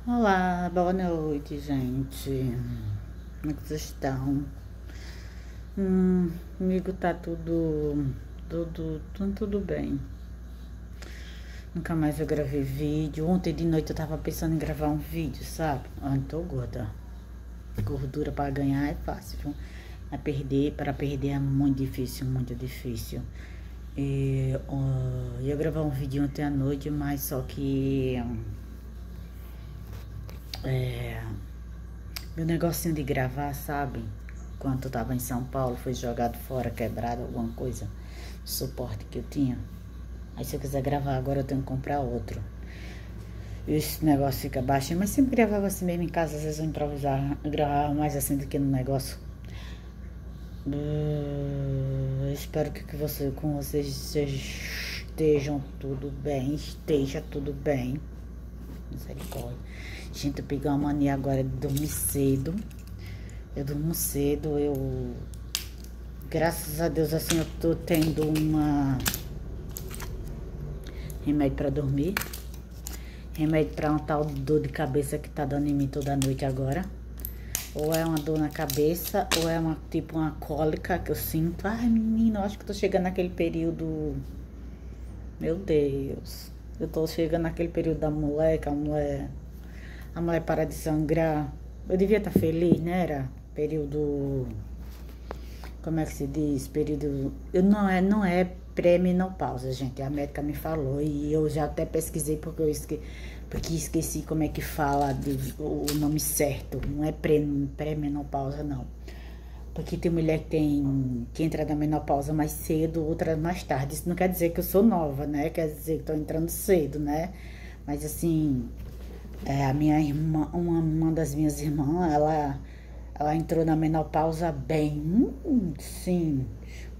Olá, boa noite, gente. Como é que vocês estão? Comigo tá tudo bem. Nunca mais eu gravei vídeo. Ontem de noite eu tava pensando em gravar um vídeo, sabe? Eu tô gorda. Gordura pra ganhar é fácil, viu? Para perder é muito difícil, muito difícil. Eu ia gravar um vídeo ontem à noite, mas só que meu negocinho de gravar, sabe? Quando eu tava em São Paulo, foi jogado fora, quebrado, alguma coisa. Suporte que eu tinha. Aí se eu quiser gravar agora, eu tenho que comprar outro. Esse negócio fica baixinho, mas sempre gravava assim mesmo em casa. Às vezes eu improvisava, eu gravava mais assim do que no negócio. Eu espero que com vocês estejam tudo bem. Esteja tudo bem. Misericórdia. Gente, eu peguei uma mania agora de dormir cedo. Eu durmo cedo, graças a Deus, assim, eu tô tendo remédio pra dormir. Remédio pra uma tal dor de cabeça que tá dando em mim toda noite agora. Ou é uma dor na cabeça, ou é uma cólica que eu sinto. Ai, menina, eu acho que eu tô chegando naquele período. Meu Deus. Eu tô chegando naquele período da mulher, que a mulher para de sangrar. Eu devia estar feliz, né? Era período. Como é que se diz? Período. Não é pré-menopausa, gente. A médica me falou e eu já até pesquisei porque esqueci como é que fala o nome certo. Não é pré-menopausa, não. Porque tem mulher que entra na menopausa mais cedo, outra mais tarde. Isso não quer dizer que eu sou nova, né? Quer dizer que tô entrando cedo, né? Mas assim, a minha irmã, uma das minhas irmãs, ela entrou na menopausa bem, sim,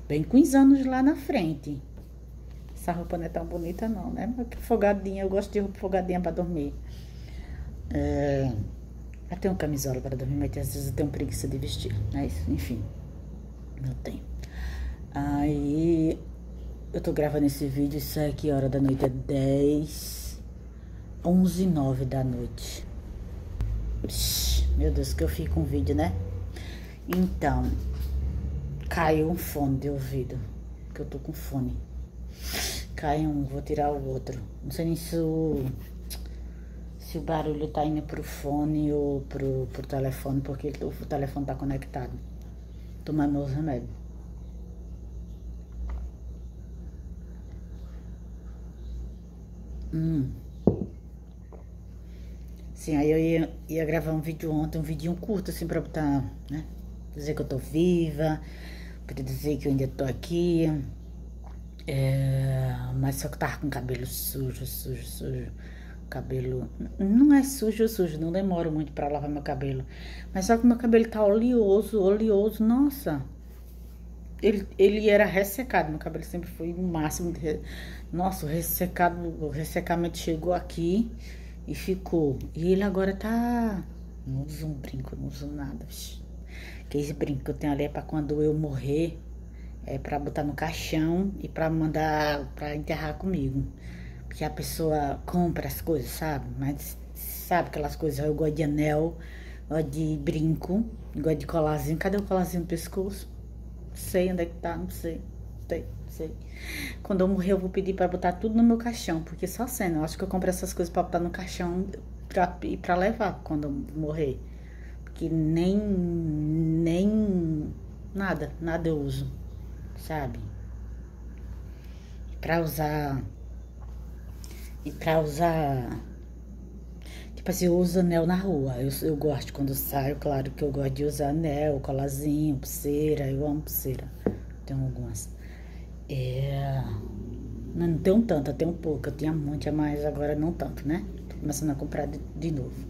bem com os anos lá na frente. Essa roupa não é tão bonita não, né? Mas que folgadinha, eu gosto de roupa folgadinha pra dormir. Eu tenho camisola para dormir, mas às vezes eu tenho preguiça de vestir, mas enfim, eu tenho. Aí, eu tô gravando esse vídeo, isso é que hora da noite? É 11h09 da noite. Meu Deus, que eu fico com vídeo, né? Então, caiu um fone de ouvido, que eu tô com fone. Caiu um, vou tirar o outro. Não sei nem se o barulho tá indo pro fone ou pro telefone, porque o telefone tá conectado. Tomar meus remédios. Sim, aí eu ia gravar um vídeo ontem, um vidinho curto, assim, pra botar, né? Dizer que eu tô viva, pra dizer que eu ainda tô aqui. Mas só que eu tava com cabelo sujo. Cabelo. Não é sujo, não demoro muito pra lavar meu cabelo. Mas só que meu cabelo tá oleoso, nossa. Ele era ressecado, meu cabelo sempre foi o máximo de. Nossa, o ressecamento chegou aqui e ficou. E ele agora tá. Não uso um brinco, não uso nada. Que esse brinco que eu tenho ali é pra quando eu morrer. É pra botar no caixão e pra mandar pra enterrar comigo. Porque a pessoa compra as coisas, sabe? Mas sabe aquelas coisas, eu gosto de anel, gosto de brinco, gosto de colarzinho. Cadê o colarzinho no pescoço? Não sei onde é que tá, não sei. Sei. Quando eu morrer, eu vou pedir pra botar tudo no meu caixão, porque só sendo, eu acho que eu compro essas coisas pra botar no caixão pra levar quando eu morrer. Porque nem nada eu uso, sabe? Pra usar. E pra usar. Tipo assim, eu uso anel na rua. Eu gosto quando eu saio, claro que eu gosto de usar anel, colarzinho, pulseira. Eu amo pulseira. Tenho algumas. Não tenho tanto, eu tenho pouco. Eu tinha muito, mas agora não tanto, né? Tô começando a comprar de novo.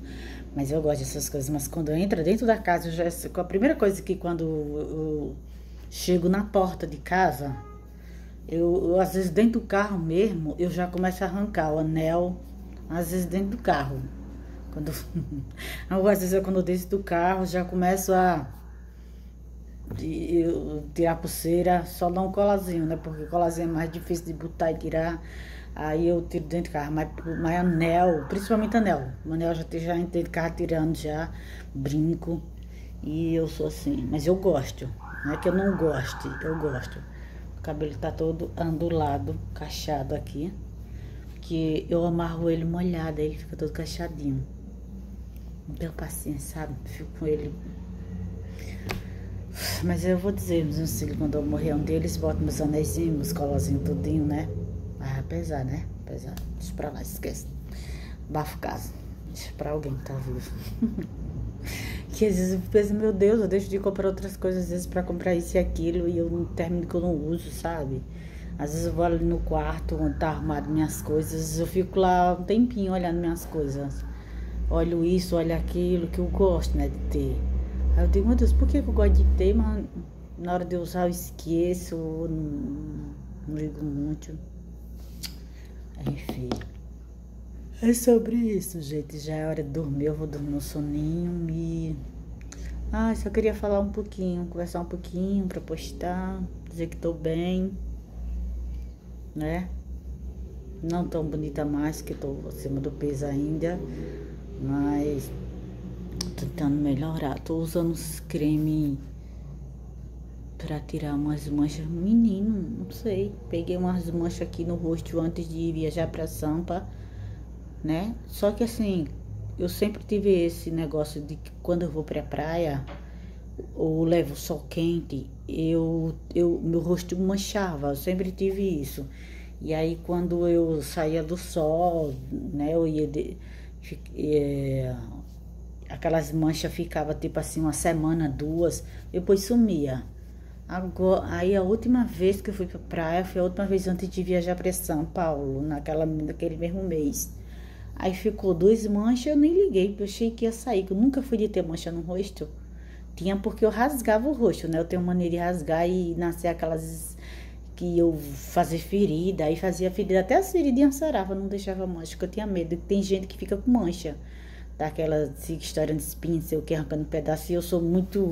Mas eu gosto dessas coisas. Mas quando eu entro dentro da casa, a primeira coisa que quando eu chego na porta de casa, eu às vezes dentro do carro mesmo, eu já começo a arrancar o anel, às vezes dentro do carro. Quando, às vezes quando eu desço do carro, já começo a tirar a pulseira, só dar um colazinho, né? Porque o colazinho é mais difícil de botar e tirar. Aí eu tiro dentro de casa, mas anel, principalmente anel. O anel já dentro de casa tirando já, brinco. E eu sou assim, mas eu gosto. Não é que eu não goste, eu gosto. O cabelo tá todo ondulado, cachado aqui. Que eu amarro ele molhado, aí ele fica todo cachadinho. Não tenho paciência, sabe? Fico com ele. Mas eu vou dizer, meus filhos, quando eu morrer um deles, botam meus anéisinhos, meus colazinhos, tudinho, né? Ah, apesar, né? Apesar. Deixa pra lá, esquece. Bafo casa. Deixa pra alguém que tá vivo. Que às vezes eu penso, meu Deus, eu deixo de comprar outras coisas, às vezes pra comprar isso e aquilo, e eu não termino que eu não uso, sabe? Às vezes eu vou ali no quarto, onde tá arrumado minhas coisas, eu fico lá um tempinho olhando minhas coisas. Olho isso, olho aquilo, que eu gosto, né, de ter. Aí eu digo, meu Deus, por que eu gosto de ter, mas na hora de usar eu esqueço, não ligo muito. Enfim. É sobre isso, gente. Já é hora de dormir, eu vou dormir no soninho e... Ah, só queria falar um pouquinho, conversar um pouquinho pra postar, dizer que tô bem, né? Não tão bonita mais, que tô acima do peso ainda, mas tô tentando melhorar. Tô usando uns creme pra tirar umas manchas. Menino, não sei. Peguei umas manchas aqui no rosto antes de viajar pra Sampa, né? Só que assim, eu sempre tive esse negócio de que quando eu vou pra praia ou levo sol quente, meu rosto manchava. Eu sempre tive isso. E aí quando eu saía do sol, né, eu ia aquelas manchas ficava tipo assim uma semana, duas, depois sumia. Agora, aí a última vez que eu fui pra praia foi a última vez antes de viajar para São Paulo, naquele mesmo mês. Aí ficou duas manchas, eu nem liguei, porque eu achei que ia sair, que eu nunca fui de ter mancha no rosto. Tinha porque eu rasgava o rosto, né? Eu tenho maneira de rasgar e nascer aquelas que eu fazia ferida, aí fazia ferida, até as feridinhas sarava, não deixava mancha, porque eu tinha medo. Tem gente que fica com mancha, daquela história de espinha, sei o que, arrancando um pedaço, e eu sou muito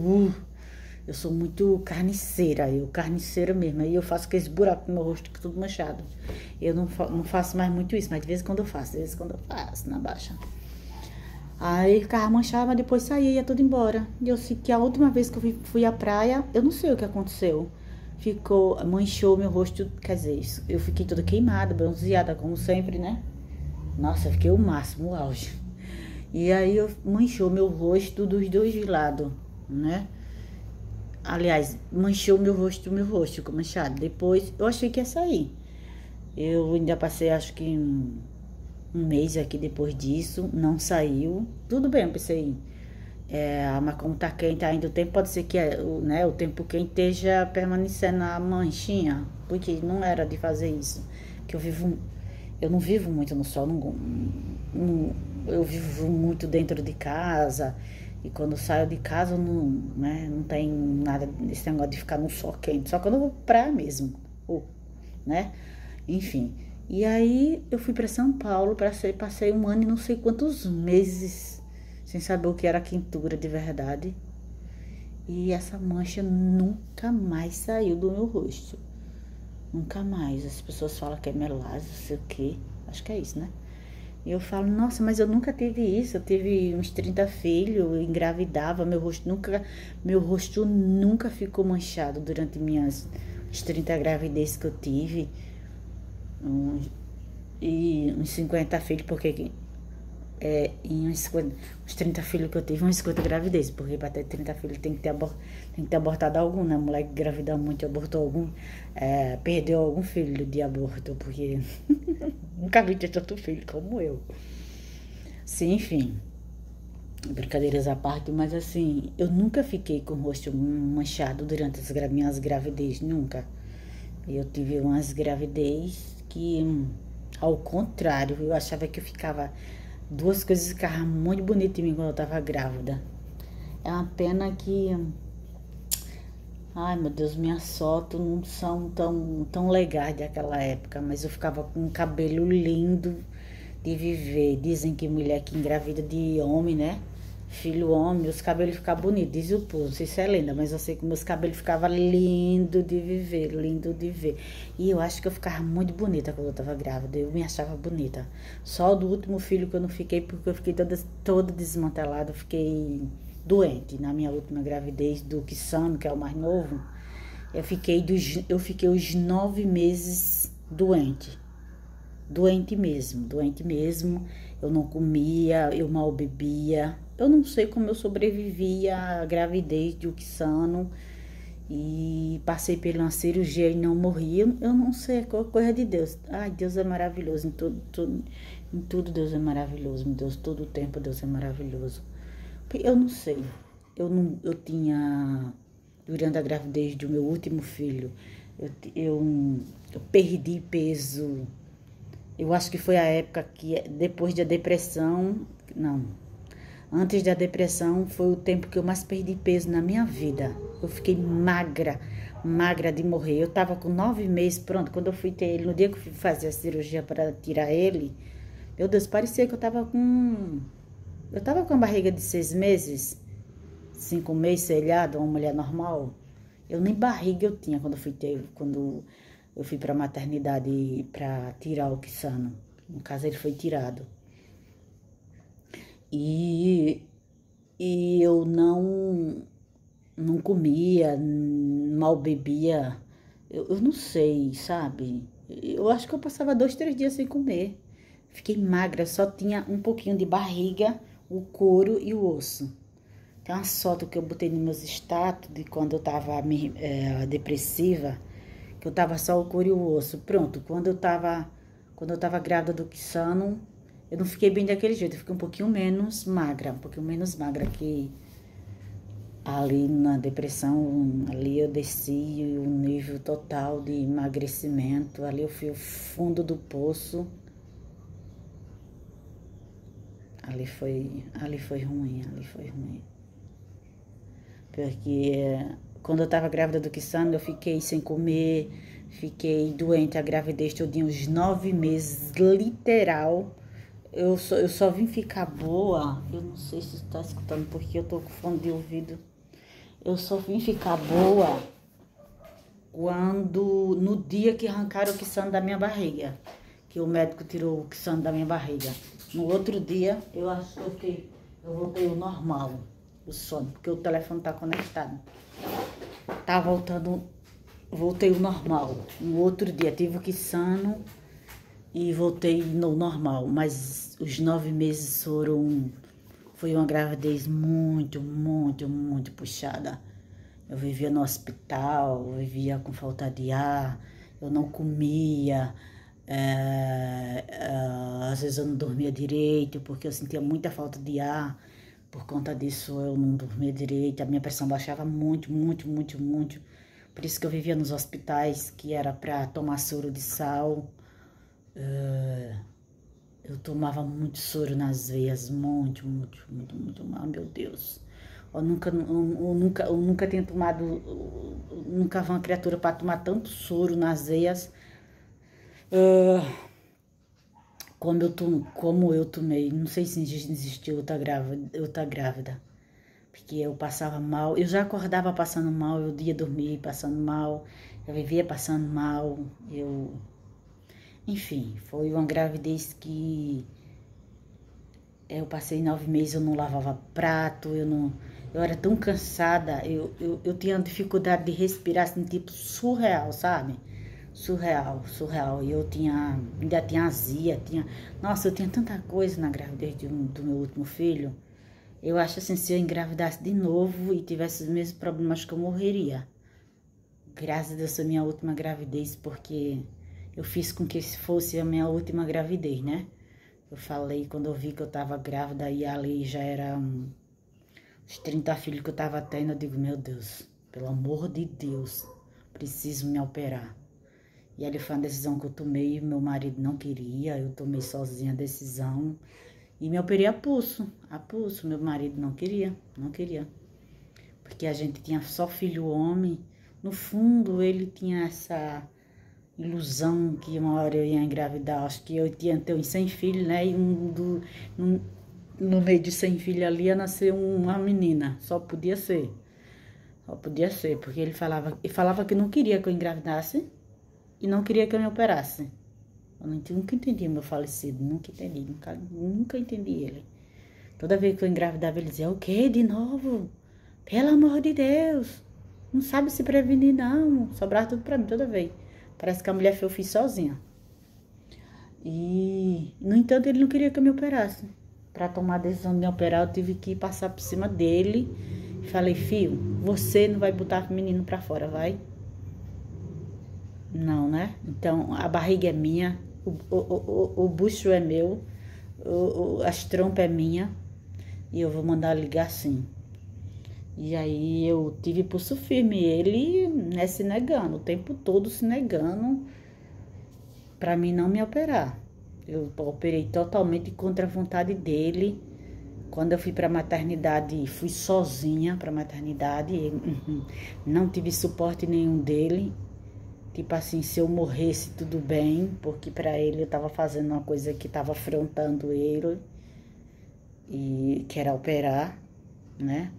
carniceira, carniceira mesmo, aí eu faço aqueles buracos no meu rosto, que tudo manchado. Eu não faço mais muito isso, mas de vez em quando eu faço, na baixa. Aí ficava manchado, mas depois saía, ia tudo embora. E eu sei que a última vez que eu fui à praia, eu não sei o que aconteceu. Manchou meu rosto, quer dizer, eu fiquei toda queimada, bronzeada, como sempre, né? Nossa, eu fiquei o máximo, o auge. E aí manchou meu rosto dos dois lados, né? Aliás, manchou meu rosto ficou manchado. Depois eu achei que ia sair. Eu ainda passei, acho que um mês aqui depois disso, não saiu. Tudo bem, eu pensei, mas como tá quente ainda o tempo, pode ser que né, o tempo quente esteja permanecendo a manchinha, porque não era de fazer isso. Que eu não vivo muito no sol, eu vivo muito dentro de casa. E quando eu saio de casa, né, não tem nada desse negócio de ficar no sol quente. Só quando eu vou pra praia mesmo, né? Enfim. E aí eu fui para São Paulo, passei um ano e não sei quantos meses sem saber o que era quentura de verdade. E essa mancha nunca mais saiu do meu rosto. Nunca mais. As pessoas falam que é melasma, não sei o quê. Acho que é isso, né? E eu falo, nossa, mas eu nunca tive isso. Eu tive uns 30 filhos, eu engravidava, meu rosto nunca ficou manchado durante minhas 30 gravidezes que eu tive. E uns 50 filhos, porque em uns 30 filhos que eu tive, uns 50 gravidez, porque para ter 30 filhos tem que ter abortado algum, né? Mulher que engravida muito, abortou algum, perdeu algum filho de aborto, porque nunca vi ter tanto filho como eu. Sim, enfim, brincadeiras à parte, mas assim, eu nunca fiquei com o rosto manchado durante as minhas gravidez, nunca. Eu tive umas gravidez que, ao contrário, eu achava que eu ficava... Duas coisas ficavam muito bonitas em mim quando eu tava grávida. É uma pena que... Ai, meu Deus, minhas fotos não são tão legais daquela época, mas eu ficava com um cabelo lindo de viver. Dizem que mulher que engravida de homem, né? filho homem, os cabelos ficavam bonitos, diz o povo, não sei se é lenda, mas eu sei que meus cabelos ficavam lindo de viver, lindo de ver. E eu acho que eu ficava muito bonita quando eu tava grávida, eu me achava bonita. Só do último filho que eu não fiquei, porque eu fiquei toda desmantelada, eu fiquei doente na minha última gravidez do Kissano, que é o mais novo. Eu fiquei os 9 meses doente. Doente mesmo, doente mesmo. Eu não comia, eu mal bebia. Eu não sei como eu sobrevivi à gravidez de Uxano e passei por uma cirurgia e não morri. Eu não sei, é coisa de Deus. Ai, Deus é maravilhoso, em tudo Deus é maravilhoso, meu Deus, todo o tempo Deus é maravilhoso. Eu não sei, eu tinha, durante a gravidez do meu último filho, eu perdi peso. Eu acho que foi a época que, depois da depressão, não, antes da depressão, foi o tempo que eu mais perdi peso na minha vida. Eu fiquei magra, magra de morrer. Eu tava com 9 meses, pronto, quando eu fui ter ele, no dia que eu fui fazer a cirurgia para tirar ele, meu Deus, parecia que eu tava com a barriga de 6 meses, 5 meses, sei lá, de uma mulher normal. Eu nem barriga eu tinha quando eu fui para a maternidade para tirar o Kissano. No caso, ele foi tirado. E eu não comia, mal bebia. Eu não sei, sabe? Eu acho que eu passava 2, 3 dias sem comer. Fiquei magra, só tinha um pouquinho de barriga, o couro e o osso. Tem uma foto que eu botei nos meus status de quando eu tava depressiva, que eu tava só o couro e o osso. Pronto, quando eu tava grávida do Kissano, eu não fiquei bem daquele jeito, eu fiquei um pouquinho menos magra que ali na depressão, ali eu desci o nível total de emagrecimento, ali eu fui o fundo do poço. Ali foi ruim. Porque quando eu tava grávida do Kissano, eu fiquei sem comer, fiquei doente a gravidez todinha, uns 9 meses, literal. Eu só vim ficar boa, eu não sei se você tá escutando, porque eu tô com fone de ouvido. Eu só vim ficar boa no dia que arrancaram o Kissano da minha barriga, que o médico tirou o Kissano da minha barriga. No outro dia, eu acho que eu voltei ao normal, o sono, porque o telefone tá conectado. Tá voltei ao normal. No outro dia, tive o Kissano e voltei no normal, mas os 9 meses foi uma gravidez muito, muito, muito puxada. Eu vivia no hospital, eu vivia com falta de ar, eu não comia, às vezes eu não dormia direito, porque eu sentia muita falta de ar. Por conta disso eu não dormia direito, a minha pressão baixava muito, muito, muito, muito. Por isso que eu vivia nos hospitais, que era para tomar soro de sal. Eu tomava muito soro nas veias, muito, muito, muito, muito mal, meu Deus. Eu nunca tinha tomado, nunca vi uma criatura para tomar tanto soro nas veias como eu tomei. Não sei se existiu outra grávida, porque eu passava mal, eu já acordava passando mal, eu ia dormir passando mal, eu vivia passando mal, enfim, foi uma gravidez que eu passei 9 meses, eu não lavava prato, eu era tão cansada, eu tinha dificuldade de respirar, assim, tipo, surreal, sabe? Surreal. E eu ainda tinha azia, nossa, eu tinha tanta coisa na gravidez do meu último filho. Eu acho assim, se eu engravidasse de novo e tivesse os mesmos problemas, que eu morreria. Graças a Deus, foi minha última gravidez, porque eu fiz com que fosse a minha última gravidez, né? Eu falei, quando eu vi que eu tava grávida e ali já era os 30 filhos que eu tava tendo, eu digo, meu Deus, pelo amor de Deus, preciso me operar. E ali foi uma decisão que eu tomei, meu marido não queria, eu tomei sozinha a decisão. E me operei a pulso, meu marido não queria. Porque a gente tinha só filho homem, no fundo ele tinha essa ilusão que uma hora eu ia engravidar, acho que eu tinha ter uns 100 filhos, né, e no meio de 100 filhos ali ia nascer uma menina. Só podia ser. Só podia ser, porque ele falava que não queria que eu engravidasse e não queria que eu me operasse. Eu nunca entendi meu falecido, nunca entendi, nunca entendi ele. Toda vez que eu engravidava, ele dizia, o quê? De novo? Pelo amor de Deus! Não sabe se prevenir, não. Sobrava tudo pra mim toda vez. Parece que a mulher eu fiz sozinha. E, no entanto, ele não queria que eu me operasse. Para tomar a decisão de me operar, eu tive que passar por cima dele. Falei, filho, você não vai botar o menino pra fora, vai? Não, né? Então, a barriga é minha, o bucho é meu, as trompas é minha. E eu vou mandar ligar sim. E aí eu tive pulso firme. Ele, né, se negando, o tempo todo se negando para mim não me operar. Eu operei totalmente contra a vontade dele. Quando eu fui para a maternidade, fui sozinha para a maternidade. Não tive suporte nenhum dele. Tipo assim, se eu morresse, tudo bem, porque para ele eu estava fazendo uma coisa que estava afrontando ele, e que era operar, né?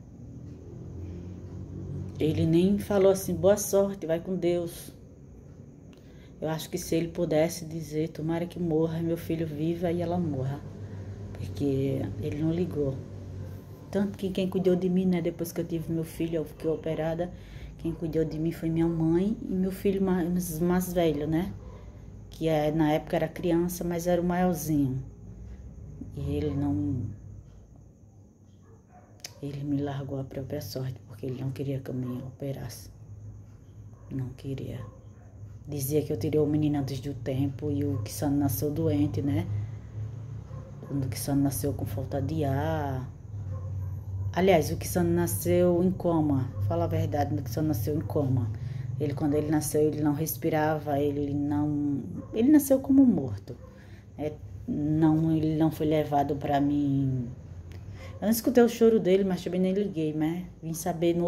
Ele nem falou assim, boa sorte, vai com Deus. Eu acho que se ele pudesse dizer, tomara que morra, meu filho viva e ela morra. Porque ele não ligou. Tanto que quem cuidou de mim, né, depois que eu tive meu filho, eu fiquei operada, quem cuidou de mim foi minha mãe e meu filho mais velho, né? Que na época era criança, mas era o maiorzinho. E ele não... Ele me largou a própria sorte, porque ele não queria que eu me operasse. Não queria. Dizia que eu tirei o menino antes do tempo e o Kissano nasceu doente, né? O Kissano nasceu com falta de ar. Aliás, o Kissano nasceu em coma. Fala a verdade, o Kissano nasceu em coma. Quando ele nasceu, ele não respirava, ele nasceu como morto. Ele não foi levado para mim. Eu não escutei o choro dele, mas também nem liguei, né? Vim saber no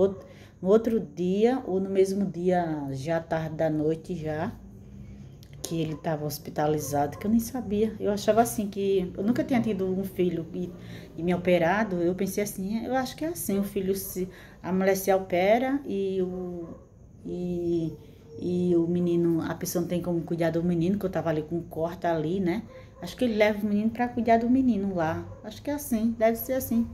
outro dia, ou no mesmo dia, já tarde da noite já, que ele estava hospitalizado, que eu nem sabia. Eu achava assim, que eu nunca tinha tido um filho e me operado. Eu pensei assim, eu acho que é assim, a mulher se opera e o menino, a pessoa não tem como cuidar do menino, que eu tava ali com um corte ali, né? Acho que ele leva o menino pra cuidar do menino lá. Acho que é assim, deve ser assim.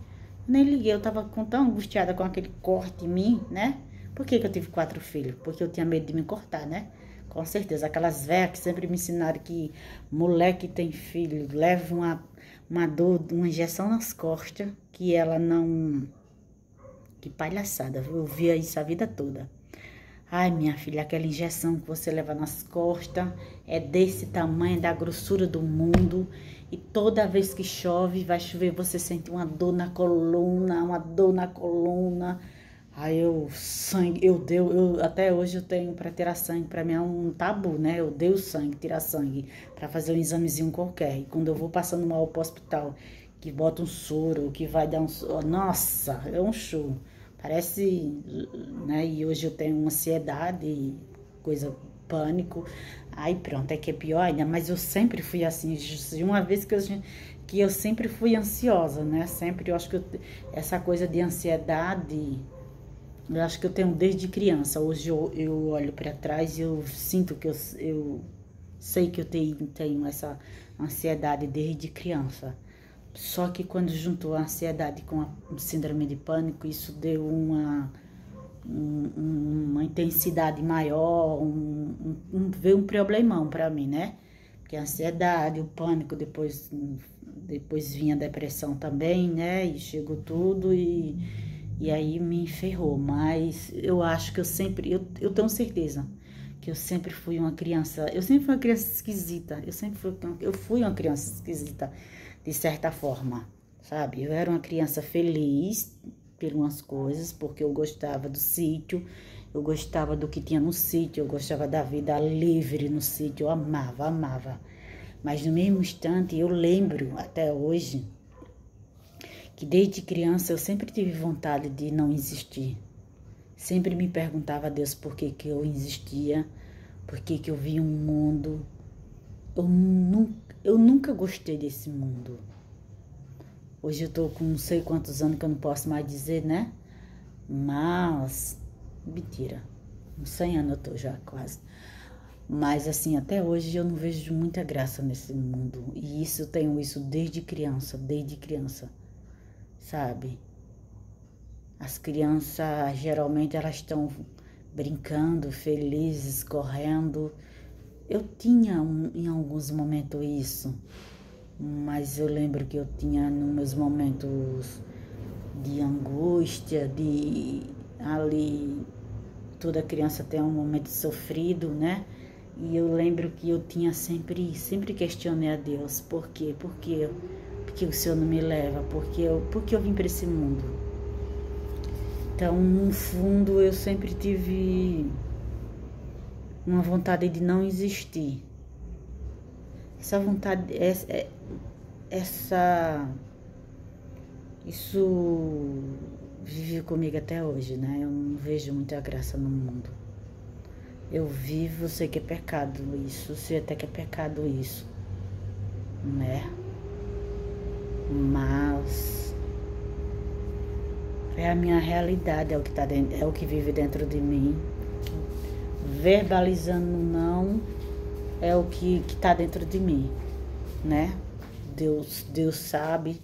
Nem liguei, eu tava tão angustiada com aquele corte em mim, né? Por que eu tive 4 filhos? Porque eu tinha medo de me cortar, né? Com certeza, aquelas velhas que sempre me ensinaram que mulher que tem filho leva uma dor, uma injeção nas costas, que ela não... Que palhaçada, eu via isso a vida toda. Ai, minha filha, aquela injeção que você leva nas costas é desse tamanho, da grossura do mundo. E toda vez que chove, vai chover, você sente uma dor na coluna, uma dor na coluna. Aí até hoje eu tenho para tirar sangue, para mim é um tabu, né? Eu dei o sangue, tirar sangue, para fazer um examezinho qualquer. E quando eu vou passando mal pro hospital, que bota um soro, que vai dar um soro, nossa, é um show. Parece, né? E hoje eu tenho ansiedade, coisa, pânico. Aí pronto, é que é pior ainda. Mas eu sempre fui assim, uma vez que eu sempre fui ansiosa, né? Sempre, eu acho que essa coisa de ansiedade, eu acho que eu tenho desde criança. Hoje eu olho para trás e eu sinto que eu sei que eu tenho essa ansiedade desde criança. Só que quando juntou a ansiedade com a síndrome de pânico, isso deu uma intensidade maior, veio um problemão para mim, né? Porque a ansiedade, o pânico, depois vinha a depressão também, né? E chegou tudo e aí me ferrou. Mas eu acho que eu tenho certeza que eu sempre fui uma criança esquisita. Eu fui uma criança esquisita, de certa forma, sabe? Eu era uma criança feliz por umas coisas, porque eu gostava do sítio, eu gostava do que tinha no sítio, eu gostava da vida livre no sítio, eu amava. Mas no mesmo instante, eu lembro até hoje que desde criança eu sempre tive vontade de não existir. Sempre me perguntava a Deus por que eu existia, por que eu via um mundo. Eu nunca gostei desse mundo. Hoje eu tô com não sei quantos anos que eu não posso mais dizer, né? Mas, mentira, uns 100 anos eu tô já quase. Mas assim, até hoje eu não vejo muita graça nesse mundo. E isso eu tenho isso desde criança, sabe? As crianças geralmente elas estão brincando, felizes, correndo. Eu tinha em alguns momentos isso, mas eu lembro que eu tinha nos meus momentos de angústia, de ali, toda criança tem um momento sofrido, né? E eu lembro que eu tinha sempre questionei a Deus, por quê? Por quê? Porque o Senhor não me leva? Por que eu vim para esse mundo? Então, no fundo, eu sempre tive uma vontade de não existir. Essa vontade, isso vive comigo até hoje, né? Eu não vejo muita graça no mundo. Eu vivo, sei que é pecado isso, sei até que é pecado isso, né? Mas é a minha realidade, é o que tá dentro, é o que vive dentro de mim. Verbalizando não é o que tá dentro de mim, né? Deus sabe,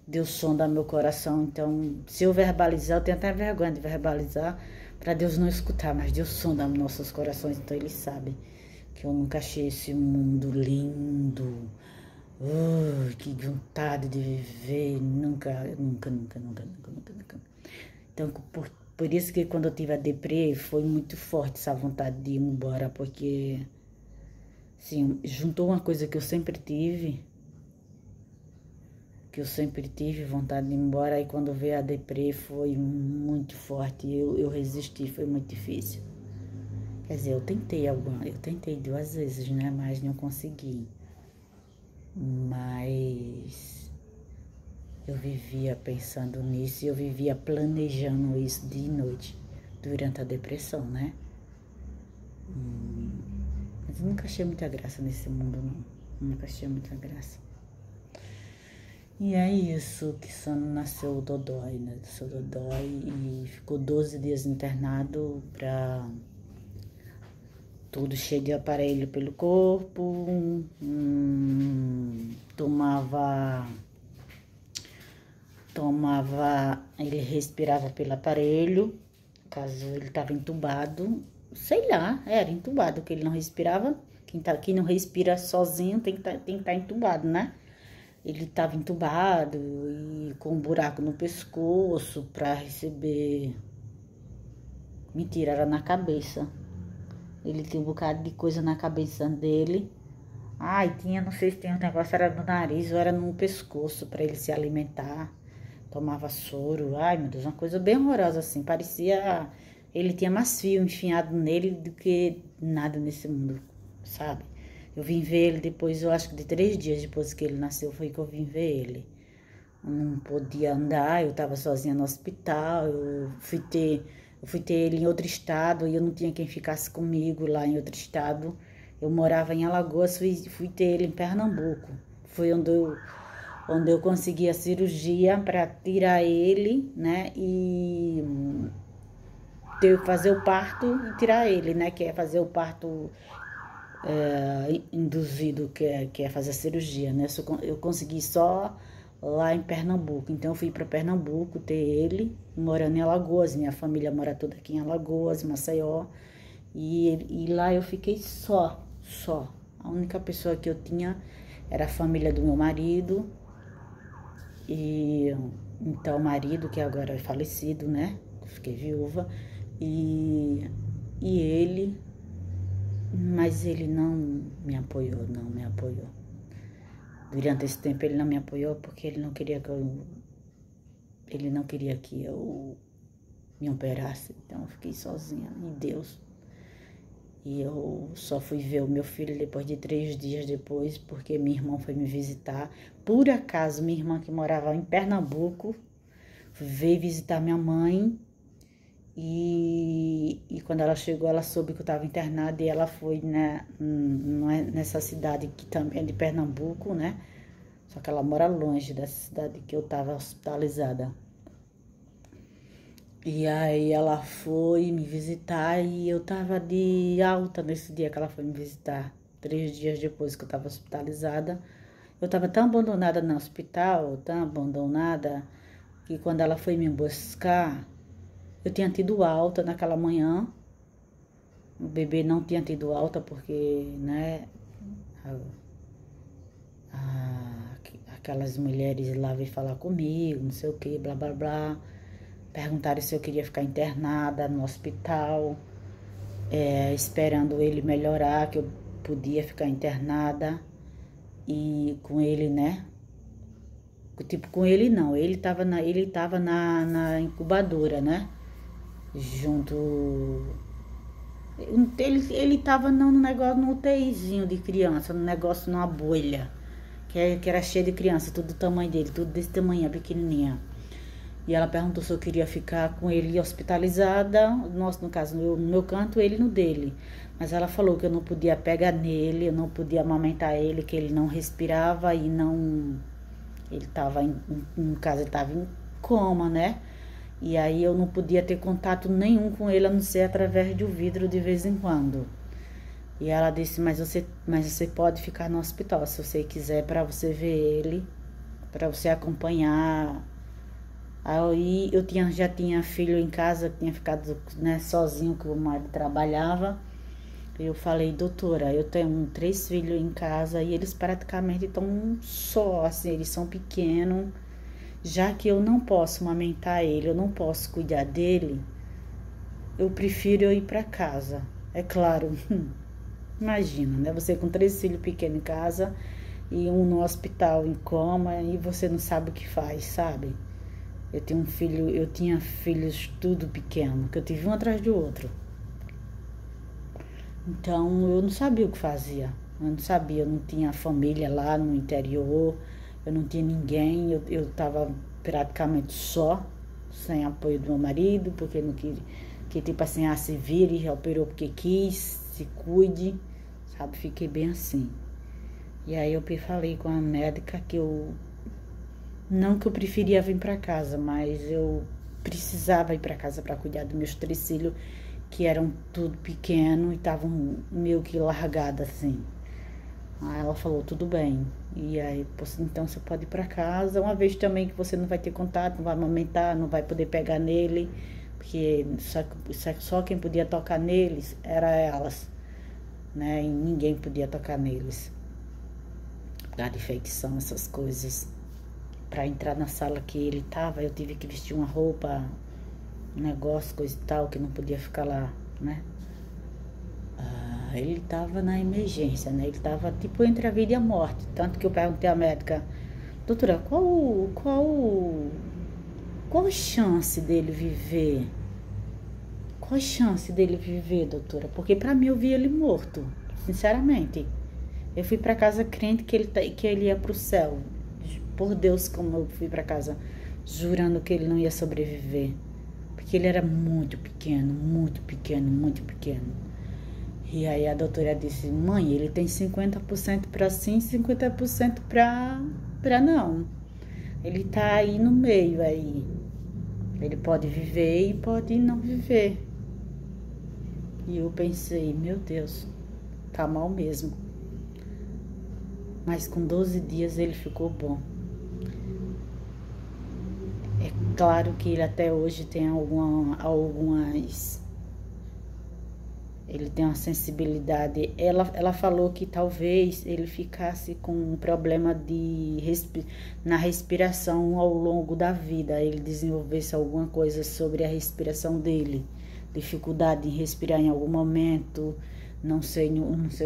Deus sonda meu coração. Então, se eu verbalizar, eu tenho até vergonha de verbalizar para Deus não escutar, mas Deus sonda nossos corações, então Ele sabe que eu nunca achei esse mundo lindo. Que vontade de viver, nunca. Então, por isso que quando eu tive a deprê, foi muito forte essa vontade de ir embora, porque, assim, juntou uma coisa que eu sempre tive, vontade de ir embora, aí quando veio a deprê foi muito forte, eu resisti, foi muito difícil. Quer dizer, eu tentei 2 vezes, né, mas não consegui. Mas eu vivia pensando nisso e eu vivia planejando isso de noite, durante a depressão, né? Mas eu nunca achei muita graça nesse mundo, não. Nunca achei muita graça. E é isso, que só nasceu o Dodói, né? Nasceu o Dodói e ficou 12 dias internado pra tudo cheio de aparelho pelo corpo, ele respirava pelo aparelho, caso ele estava entubado, sei lá, era entubado, que ele não respirava, quem não respira sozinho tem que estar entubado, né? Ele estava entubado e com um buraco no pescoço para receber, mentira, era na cabeça. Ele tinha um bocado de coisa na cabeça dele. Ai, não sei se tinha um negócio, era no nariz ou era no pescoço para ele se alimentar. Tomava soro. Ai, meu Deus, uma coisa bem horrorosa assim. Parecia, ele tinha mais fio enfiado nele do que nada nesse mundo, sabe? Eu vim ver ele depois, eu acho que de 3 dias depois que ele nasceu, foi que eu vim ver ele. Eu não podia andar, eu estava sozinha no hospital, eu fui ter ele em outro estado e eu não tinha quem ficasse comigo lá em outro estado. Eu morava em Alagoas, fui ter ele em Pernambuco. Foi onde eu consegui a cirurgia para tirar ele, né? E fazer o parto e tirar ele, né? Que é fazer o parto induzido, que é fazer a cirurgia, né? Eu consegui só lá em Pernambuco. Então eu fui para Pernambuco ter ele, morando em Alagoas. Minha família mora toda aqui em Alagoas, Maceió. E lá eu fiquei só. A única pessoa que eu tinha era a família do meu marido. E então o marido, que agora é falecido, né? Fiquei viúva. E ele, mas ele não me apoiou. Durante esse tempo ele não me apoiou porque ele não queria que eu me operasse. Então eu fiquei sozinha, e Deus. E eu só fui ver o meu filho depois de 3 dias depois, porque minha irmã foi me visitar. Por acaso, minha irmã que morava em Pernambuco, veio visitar minha mãe. E quando ela chegou, ela soube que eu estava internada e ela foi nessa cidade que também é de Pernambuco, né? Só que ela mora longe dessa cidade que eu tava hospitalizada. E aí ela foi me visitar e eu tava de alta nesse dia que ela foi me visitar. 3 dias depois que eu tava hospitalizada. Eu tava tão abandonada no hospital, tão abandonada, que quando ela foi me buscar, eu tinha tido alta naquela manhã. O bebê não tinha tido alta porque, né, aquelas mulheres lá veio falar comigo, não sei o que, blá blá blá. Perguntaram se eu queria ficar internada no hospital, esperando ele melhorar, que eu podia ficar internada. E com ele, né? Tipo, com ele não, ele tava na incubadora, né? Junto. Ele tava no negócio, no UTIzinho de criança, no negócio, numa bolha, que era cheio de criança, tudo do tamanho dele, tudo desse tamanho, pequenininha. E ela perguntou se eu queria ficar com ele hospitalizada, no caso, no meu canto, ele no dele. Mas ela falou que eu não podia pegar nele, eu não podia amamentar ele, que ele não respirava e não... Ele estava, no caso, ele estava em coma, né? E aí eu não podia ter contato nenhum com ele, a não ser através de um vidro de vez em quando. E ela disse, mas você pode ficar no hospital, se você quiser, para você ver ele, para você acompanhar. Aí eu já tinha filho em casa, tinha ficado, né, sozinho, que o marido trabalhava. Eu falei, doutora, eu tenho 3 filhos em casa e eles praticamente estão só, assim, eles são pequenos. Já que eu não posso amamentar ele, eu não posso cuidar dele, eu prefiro eu ir para casa. É claro, imagina, né? Você com 3 filhos pequenos em casa e um no hospital em coma e você não sabe o que faz, sabe? Eu tinha filhos tudo pequeno, que eu tive um atrás do outro. Então eu não sabia o que fazia. Eu não sabia, eu não tinha família lá no interior, eu não tinha ninguém, eu estava praticamente só, sem apoio do meu marido, porque não queria, que tipo assim, se vire, já operou porque quis, se cuide, sabe? Fiquei bem assim. E aí eu falei com a médica que não que eu preferia vir para casa, mas eu precisava ir para casa para cuidar dos meus 3 filhos, que eram tudo pequeno e estavam meio que largados assim. Aí ela falou, tudo bem. E aí, então você pode ir para casa, uma vez também que você não vai ter contato, não vai amamentar, não vai poder pegar nele, porque só quem podia tocar neles era elas, né? E ninguém podia tocar neles. Por causa de infecção, essas coisas. Para entrar na sala que ele tava, eu tive que vestir uma roupa, um negócio, coisa e tal, que não podia ficar lá, né? Ele tava na emergência, né? Ele tava tipo entre a vida e a morte. Tanto que eu perguntei à médica, doutora, qual a chance dele viver? Qual a chance dele viver, doutora? Porque pra mim eu vi ele morto, sinceramente. Eu fui pra casa crente que ele ia pro céu. Por Deus, como eu fui pra casa jurando que ele não ia sobreviver. Porque ele era muito pequeno, muito pequeno, muito pequeno. E aí a doutora disse, mãe, ele tem 50% pra sim, 50% pra não. Ele tá aí no meio aí. Ele pode viver e pode não viver. E eu pensei, meu Deus, tá mal mesmo. Mas com 12 dias ele ficou bom. É claro que ele até hoje tem algumas... Ele tem uma sensibilidade. Ela falou que talvez ele ficasse com um problema na respiração ao longo da vida. Ele desenvolvesse alguma coisa sobre a respiração dele. Dificuldade em respirar em algum momento. Não sei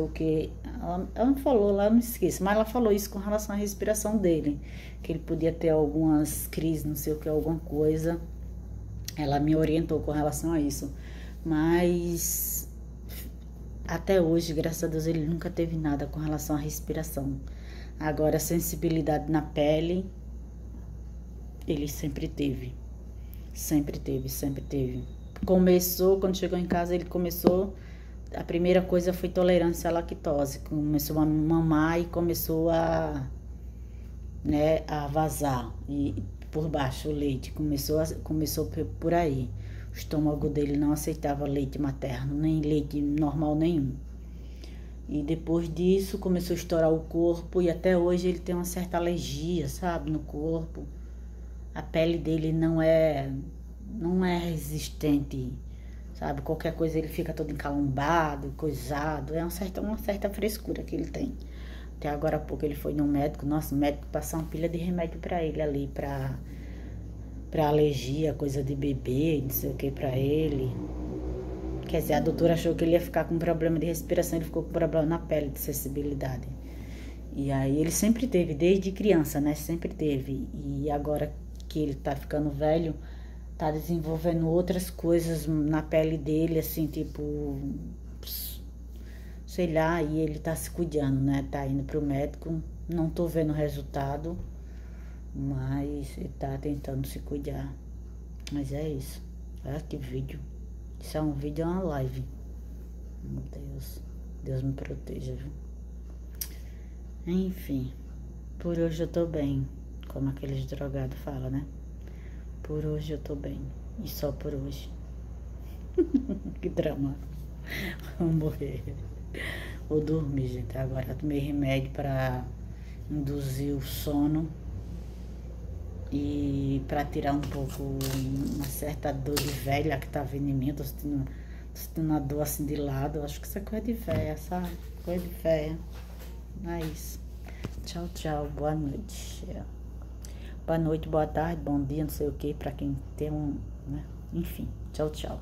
o que. Ela não falou lá, não esqueço. Mas ela falou isso com relação à respiração dele. Que ele podia ter algumas crises, não sei o que, alguma coisa. Ela me orientou com relação a isso. Mas... até hoje, graças a Deus, ele nunca teve nada com relação à respiração. Agora, a sensibilidade na pele, ele sempre teve. Sempre teve, sempre teve. Quando chegou em casa, ele começou... A primeira coisa foi tolerância à lactose. Começou a mamar e começou a né, a vazar e por baixo o leite. Começou por aí. O estômago dele não aceitava leite materno, nem leite normal nenhum. E depois disso começou a estourar o corpo e até hoje ele tem uma certa alergia, sabe, no corpo. A pele dele não é resistente, sabe? Qualquer coisa ele fica todo encalombado, coisado. É uma certa frescura que ele tem. Até agora há pouco ele foi no médico. Nossa, o médico passou uma pilha de remédio pra ele ali, pra alergia, coisa de bebê, não sei o que pra ele. Quer dizer, a doutora achou que ele ia ficar com problema de respiração, ele ficou com problema na pele, de sensibilidade. E aí ele sempre teve, desde criança, né? Sempre teve. E agora que ele tá ficando velho, tá desenvolvendo outras coisas na pele dele, assim, tipo, sei lá, e ele tá se cuidando, né? Tá indo pro médico, não tô vendo o resultado, mas ele tá tentando se cuidar. Mas é isso. Olha que vídeo. Isso é um vídeo, é uma live. Meu Deus. Deus me proteja, viu? Enfim. Por hoje eu tô bem. Como aqueles drogados falam, né? Por hoje eu tô bem. E só por hoje. Que drama. Vou morrer. Vou dormir, gente. Agora tomei remédio pra induzir o sono. E pra tirar um pouco uma certa dor de velha que tá vindo em mim. Tô sentindo uma dor assim de lado. Acho que isso é coisa de velha, sabe? Coisa de velha. É isso. Tchau, tchau. Boa noite. Boa noite, boa tarde, bom dia, não sei o que, pra quem tem um, né? Enfim, tchau, tchau.